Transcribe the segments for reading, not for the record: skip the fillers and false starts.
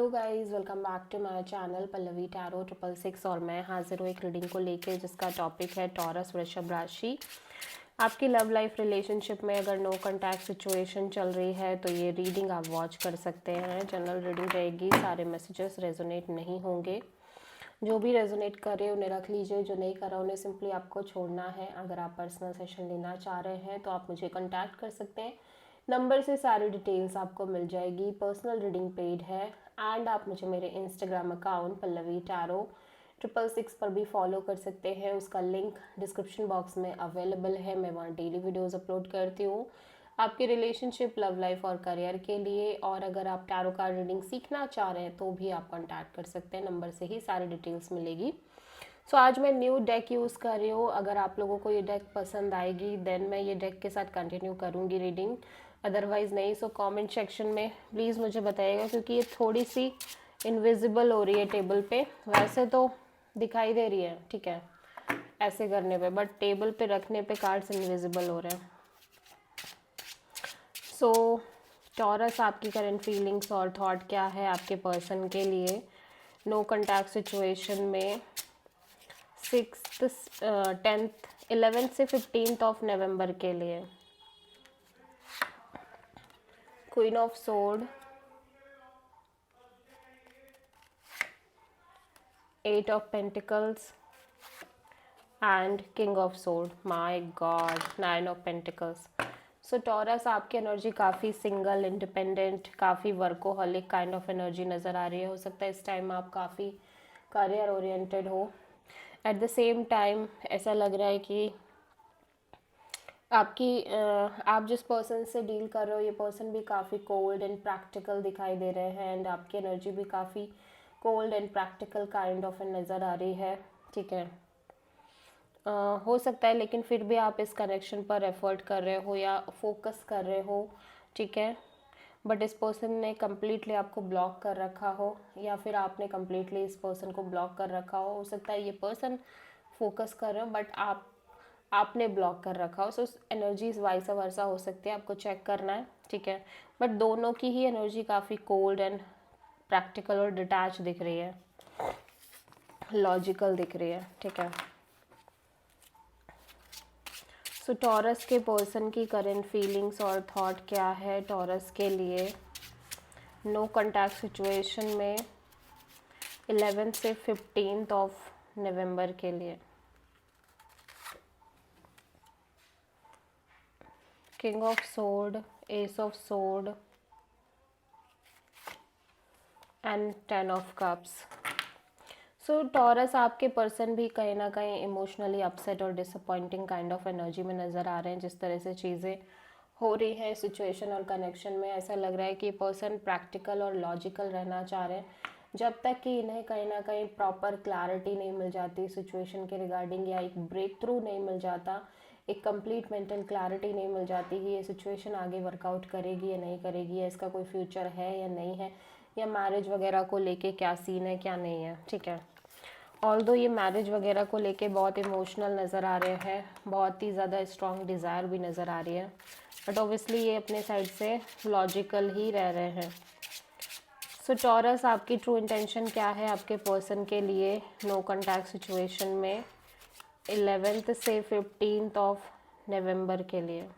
Hello guys, welcome back to my channel Pallavi tarot 666 और मैं हाजिर हूँ एक रीडिंग को लेके जिसका टॉपिक है टॉरस वृषभ राशि। आपकी लव लाइफ रिलेशनशिप में अगर नो कांटेक्ट सिचुएशन चल रही है तो ये रीडिंग आप वॉच कर सकते हैं। जनरल रीडिंग रहेगी, सारे मैसेजेस रेजोनेट नहीं होंगे। जो भी रेजोनेट कर रहे हैं उन्हें रख लीजिए, जो नहीं कर रहा उन्हें सिंपली आपको छोड़ना है। अगर आप पर्सनल सेशन लेना चाह रहे हैं तो आप मुझे कॉन्टैक्ट कर सकते हैं, नंबर से सारी डिटेल्स आपको मिल जाएगी। पर्सनल रीडिंग पेड है एंड आप मुझे मेरे इंस्टाग्राम अकाउंट पल्लवी टैरो 666 पर भी फॉलो कर सकते हैं। उसका लिंक डिस्क्रिप्शन बॉक्स में अवेलेबल है। मैं वहाँ डेली वीडियोस अपलोड करती हूँ आपके रिलेशनशिप, लव लाइफ और करियर के लिए। और अगर आप टैरो कार्ड रीडिंग सीखना चाह रहे हैं तो भी आप कॉन्टैक्ट कर सकते हैं, नंबर से ही सारी डिटेल्स मिलेगी। आज मैं न्यू डेक यूज़ कर रही हूँ। अगर आप लोगों को ये डेक पसंद आएगी देन मैं ये डेक के साथ कंटिन्यू करूँगी रीडिंग, अदरवाइज़ नहीं। कमेंट सेक्शन में प्लीज़ मुझे बताइएगा, क्योंकि ये थोड़ी सी इनविजिबल हो रही है टेबल पे। वैसे तो दिखाई दे रही है, ठीक है, ऐसे करने पे, बट टेबल पे रखने पे कार्ड्स इनविजिबल हो रहे हैं। टॉरस, आपकी करंट फीलिंग्स और थॉट क्या है आपके पर्सन के लिए नो कॉन्टैक्ट सिचुएशन में 6th 10th 11th से 15th ऑफ नवंबर के लिए। Queen of sword, 8 of pentacles and king of sword. My God, 9 of pentacles. Taurus, आपकी एनर्जी काफ़ी सिंगल, इंडिपेंडेंट, काफ़ी वर्कोहॉलिक काइंड ऑफ एनर्जी नज़र आ रही है। हो सकता है इस टाइम आप काफ़ी करियर ओरिएंटेड हो। एट द सेम टाइम ऐसा लग रहा है कि आप जिस पर्सन से डील कर रहे हो ये पर्सन भी काफ़ी कोल्ड एंड प्रैक्टिकल दिखाई दे रहे हैं एंड आपकी एनर्जी भी काफ़ी cold and practical kind of नज़र आ रही है, ठीक है। हो सकता है लेकिन फिर भी आप इस कनेक्शन पर एफर्ट कर रहे हो या फोकस कर रहे हो, ठीक है, बट इस पर्सन ने कम्प्लीटली आपको ब्लॉक कर रखा हो या फिर आपने कम्प्लीटली इस पर्सन को ब्लॉक कर रखा हो सकता है ये पर्सन फोकस कर रहे हो बट आपने ब्लॉक कर रखा हो। एनर्जीज वाइस वर्सा हो सकती है, आपको चेक करना है, ठीक है। बट दोनों की ही एनर्जी काफ़ी कोल्ड एंड प्रैक्टिकल और डिटैच दिख रही है, लॉजिकल दिख रही है, ठीक है। टॉरस के पर्सन की करंट फीलिंग्स और थॉट क्या है टॉरस के लिए नो कॉन्टैक्ट सिचुएशन में 11 से 15 ऑफ नवंबर के लिए। King of sword, S of sword and 10 of cups. Taurus, आपके पर्सन भी कहीं ना कहीं इमोशनली अपसेट और डिसअपॉइंटिंग काइंड ऑफ एनर्जी में नज़र आ रहे हैं। जिस तरह से चीज़ें हो रही है सिचुएशन और कनेक्शन में, ऐसा लग रहा है कि पर्सन प्रैक्टिकल और लॉजिकल रहना चाह रहे हैं जब तक कि इन्हें कहीं ना कहीं प्रॉपर क्लैरिटी नहीं मिल जाती सिचुएशन के रिगार्डिंग, या एक ब्रेक थ्रू नहीं मिल जाता, एक कंप्लीट मेंटल क्लैरिटी नहीं मिल जाती कि ये सिचुएशन आगे वर्कआउट करेगी या नहीं करेगी, या इसका कोई फ्यूचर है या नहीं है, या मैरिज वगैरह को लेके क्या सीन है क्या नहीं है, ठीक है। ऑल्दो ये मैरिज वगैरह को लेके बहुत इमोशनल नज़र आ रहे हैं, बहुत ही ज़्यादा स्ट्रॉन्ग डिज़ायर भी नज़र आ रही है, बट ऑब्वियसली ये अपने साइड से लॉजिकल ही रह रहे हैं। टॉरस, आपकी ट्रू इंटेंशन क्या है आपके पर्सन के लिए नो कॉन्टैक्ट सिचुएशन में 11th से 15th ऑफ नवंबर के लिए।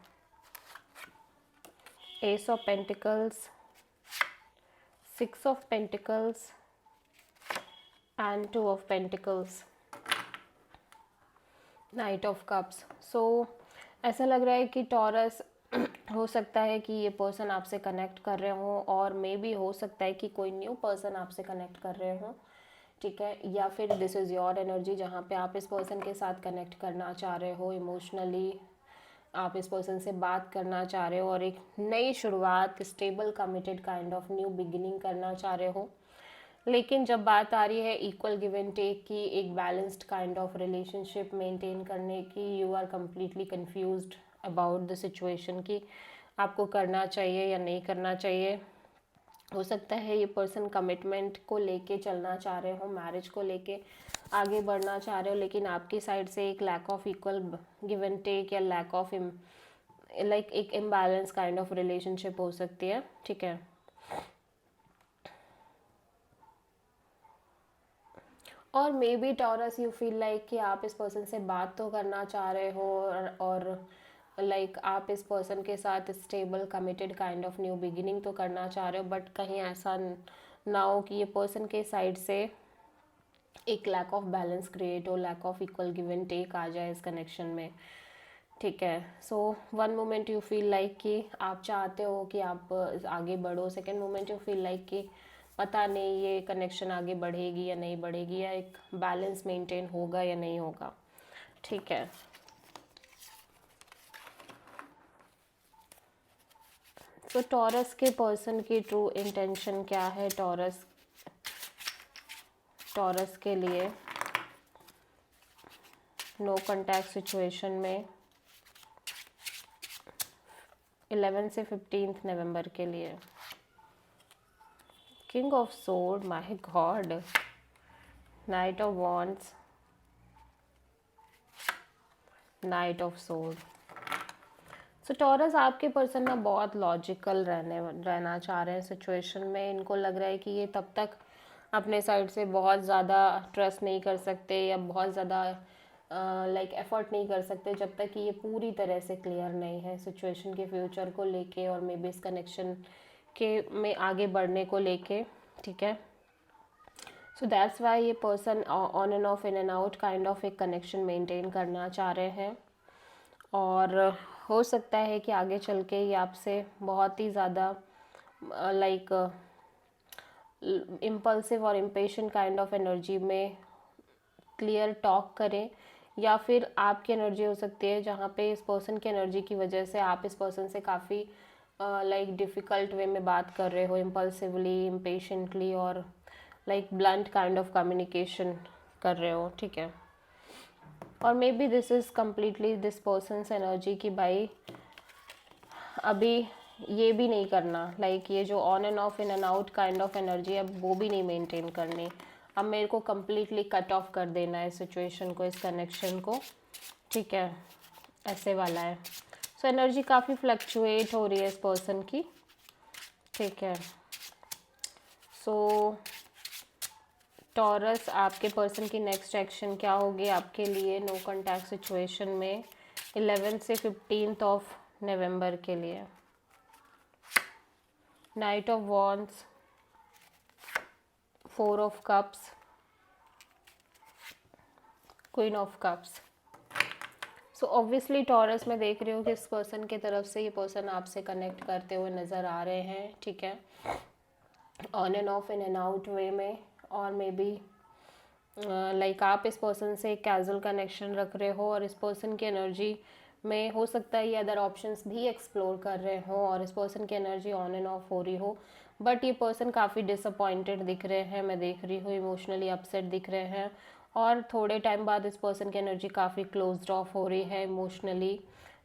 S of pentacles, 6 of pentacles and 2 of pentacles, night of cups. ऐसा लग रहा है कि टॉरस हो सकता है कि ये पर्सन आपसे कनेक्ट कर रहे हों, और मे बी हो सकता है कि कोई न्यू पर्सन आपसे कनेक्ट कर रहे हों, ठीक है, या फिर दिस इज़ योर एनर्जी जहाँ पे आप इस पर्सन के साथ कनेक्ट करना चाह रहे हो इमोशनली, आप इस पर्सन से बात करना चाह रहे हो और एक नई शुरुआत, stable committed kind of new beginning करना चाह रहे हो। लेकिन जब बात आ रही है इक्वल गिव एंड टेक की, एक balanced kind of relationship maintain करने की, you are completely confused about the situation कि आपको करना चाहिए या नहीं करना चाहिए। हो सकता है ये पर्सन कमिटमेंट को लेके चलना चाह रहे हो, मैरिज को लेके आगे बढ़ना चाह रहे हो, लेकिन आपकी साइड से एक lack of equal give and take या लैक ऑफ एक इम्बैलेंस काइंड ऑफ रिलेशनशिप हो सकती है, ठीक है। और maybe Taurus you feel like कि आप इस पर्सन से बात तो करना चाह रहे हो और लाइक आप इस पर्सन के साथ stable committed kind of new beginning तो करना चाह रहे हो, बट कहीं ऐसा ना हो कि ये पर्सन के साइड से एक लैक ऑफ बैलेंस क्रिएट हो, lack of equal give and take आ जाए इस कनेक्शन में। ठीक है, so one moment you feel like कि आप चाहते हो कि आप आगे बढ़ो, second moment you feel like कि पता नहीं ये कनेक्शन आगे बढ़ेगी या नहीं बढ़ेगी, या एक बैलेंस मेंटेन होगा या नहीं होगा। ठीक है, तो टॉरस के पर्सन की ट्रू इंटेंशन क्या है टॉरस के लिए नो कॉन्टैक्ट सिचुएशन में 11 से 15 नवंबर के लिए। King of sword, my God, night of wands, night of sword. So taurus आपके पर्सन ना बहुत लॉजिकल रहना चाह रहे हैं सिचुएशन में। इनको लग रहा है कि ये तब तक अपने साइड से बहुत ज़्यादा ट्रस्ट नहीं कर सकते या बहुत ज़्यादा लाइक एफर्ट नहीं कर सकते जब तक कि ये पूरी तरह से क्लियर नहीं है सिचुएशन के फ्यूचर को लेके और मे बी इस कनेक्शन के में आगे बढ़ने को लेके। ठीक है, सो दैट्स वाई ये person on and off, in and out kind of एक कनेक्शन मेंटेन करना चाह रहे हैं। और हो सकता है कि आगे चल के ये आपसे बहुत ही ज़्यादा लाइक इम्पल्सिव और इम्पेशेंट काइंड ऑफ एनर्जी में क्लियर टॉक करें, या फिर आपकी एनर्जी हो सकती है जहाँ पे इस पर्सन की एनर्जी की वजह से आप इस पर्सन से काफ़ी लाइक डिफ़िकल्ट वे में बात कर रहे हो, इम्पल्सिवली, इम्पेशेंटली और like blunt kind of communication कर रहे हो। ठीक है, और may be this is completely this persons energy की भाई अभी ये भी नहीं करना, लाइक ये जो on and off, in and out kind of energy अब वो भी नहीं मेंटेन करनी। अब मेरे को कम्प्लीटली कट ऑफ कर देना है सिचुएशन को, इस कनेक्शन को। ठीक है, ऐसे वाला है। सो एनर्जी काफ़ी फ्लक्चुएट हो रही है इस पर्सन की। ठीक है, सो टॉरस आपके पर्सन की नेक्स्ट एक्शन क्या होगी आपके लिए नो कॉन्टैक्ट सिचुएशन में 11 से 15 ऑफ नवंबर के लिए। Night of wands, 4 of cups, queen of cups. So obviously taurus में देख रही हूँ कि इस पर्सन की तरफ से ये पर्सन आपसे कनेक्ट करते हुए नज़र आ रहे हैं। ठीक है, on and off, in and out way में, और मे बी लाइक आप इस पर्सन से एक कैजुअल कनेक्शन रख रहे हो और इस पर्सन की एनर्जी में हो सकता है ये अदर ऑप्शंस भी एक्सप्लोर कर रहे हो और इस पर्सन की एनर्जी ऑन एंड ऑफ हो रही हो, बट ये पर्सन काफ़ी डिसअपॉइंटेड दिख रहे हैं, मैं देख रही हूँ इमोशनली अपसेट दिख रहे हैं, और थोड़े टाइम बाद इस पर्सन की एनर्जी काफ़ी क्लोज्ड ऑफ हो रही है इमोशनली।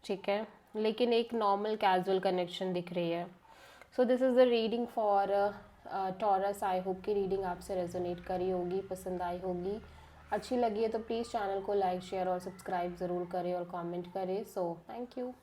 ठीक है, लेकिन एक नॉर्मल कैजुअल कनेक्शन दिख रही है। So this is the reading for taurus. I hope कि रीडिंग आपसे रेजोनेट करी होगी, पसंद आई होगी। अच्छी लगी है तो प्लीज़ चैनल को लाइक, शेयर और सब्सक्राइब ज़रूर करें और कमेंट करें। So thank you.